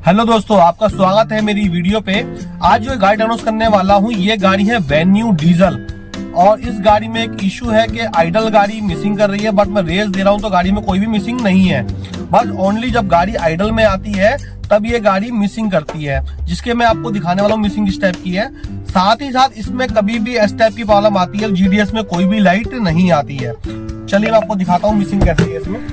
Hello दोस्तों, आपका स्वागत है मेरी वीडियो पे। आज जो गाड़ी डाउनलोड करने वाला हूँ ये गाड़ी है वेन्यू डीजल। और इस गाड़ी में एक इशू है कि आइडल गाड़ी मिसिंग कर रही है, बट मैं रेस दे रहा हूँ तो गाड़ी में कोई भी मिसिंग नहीं है। बस ओनली जब गाड़ी आइडल में आती है तब ये गाड़ी मिसिंग करती है, जिसके मैं आपको दिखाने वाला हूँ मिसिंग इस टाइप की है। साथ ही साथ इसमें कभी भी इस टाइप की प्रॉब्लम आती है, जीडीएस में कोई भी लाइट नहीं आती है। चलिए मैं आपको दिखाता हूँ मिसिंग कैसे है इसमें।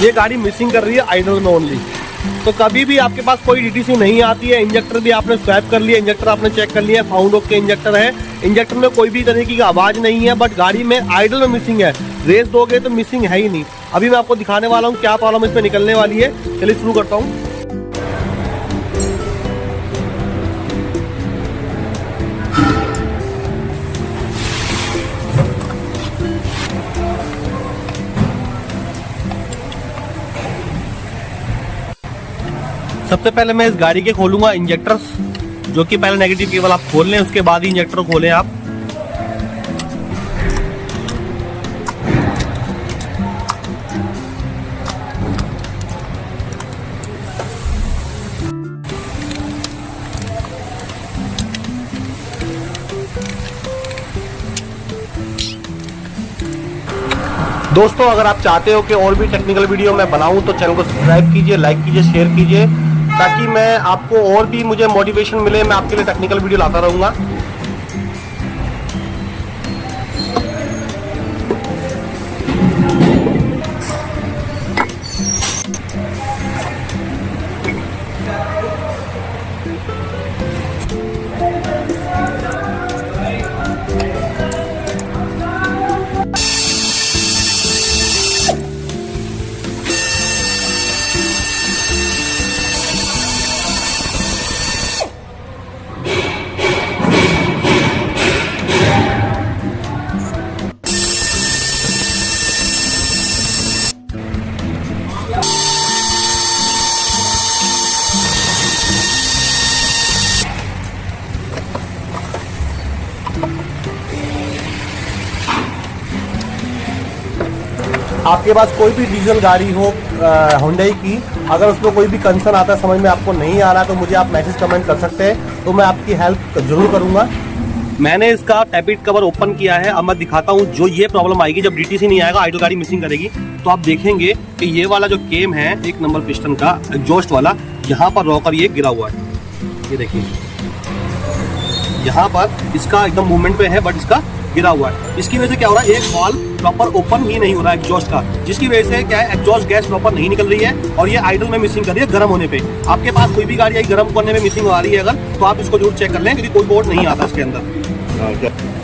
ये गाड़ी मिसिंग कर रही है आइडल में ओनली। तो कभी भी आपके पास कोई डीटीसी नहीं आती है, इंजेक्टर भी आपने स्वैप कर लिया, इंजेक्टर आपने चेक कर लिया, फाउंड ओके इंजेक्टर है, इंजेक्टर में कोई भी तरीके की आवाज नहीं है, बट गाड़ी में आइडल में मिसिंग है। रेस दोगे तो मिसिंग है ही नहीं। अभी मैं आपको दिखाने वाला हूँ क्या प्रॉब्लम इसमें निकलने वाली है। चलिए शुरू करता हूँ। सबसे पहले मैं इस गाड़ी के खोलूंगा इंजेक्टर्स, जो कि पहले नेगेटिव केबल आप खोल लें, उसके बाद ही इंजेक्टर खोलें आप। दोस्तों, अगर आप चाहते हो कि और भी टेक्निकल वीडियो मैं बनाऊं तो चैनल को सब्सक्राइब कीजिए, लाइक कीजिए, शेयर कीजिए, ताकि मैं आपको और भी मुझे मोटिवेशन मिले। मैं आपके लिए टेक्निकल वीडियो लाता रहूंगा। आपके पास कोई भी डीजल गाड़ी हो हुंडई की, अगर उसमें कोई भी कंसर्न आता है, समझ में आपको नहीं आ रहा, तो मुझे आप मैसेज कमेंट कर सकते हैं, तो मैं आपकी हेल्प जरूर करूंगा। मैंने इसका टैपिट कवर ओपन किया है। अब मैं दिखाता हूं जो ये प्रॉब्लम आएगी जब डीटीसी नहीं आएगा, आइडल गाड़ी मिसिंग करेगी, तो आप देखेंगे कि ये वाला जो केम है 1 नंबर पिस्टन का एग्जॉस्ट वाला, यहाँ पर रॉकर ये गिरा हुआ है। ये देखिए यहाँ पर इसका एकदम मूवमेंट पे है, बट इसका गिरा हुआ है। इसकी वजह से क्या हो रहा है, एक वाल्व प्रॉपर ओपन ही नहीं हो रहा है एग्जॉस्ट का, जिसकी वजह से क्या है, एग्जॉस्ट गैस प्रॉपर नहीं निकल रही है और ये आइडल में मिसिंग कर रही है गर्म होने पे। आपके पास कोई भी गाड़ी आई गर्म करने में मिसिंग आ रही है अगर, तो आप इसको जरूर चेक कर लें, क्योंकि कोई बोर्ड नहीं आता इसके अंदर।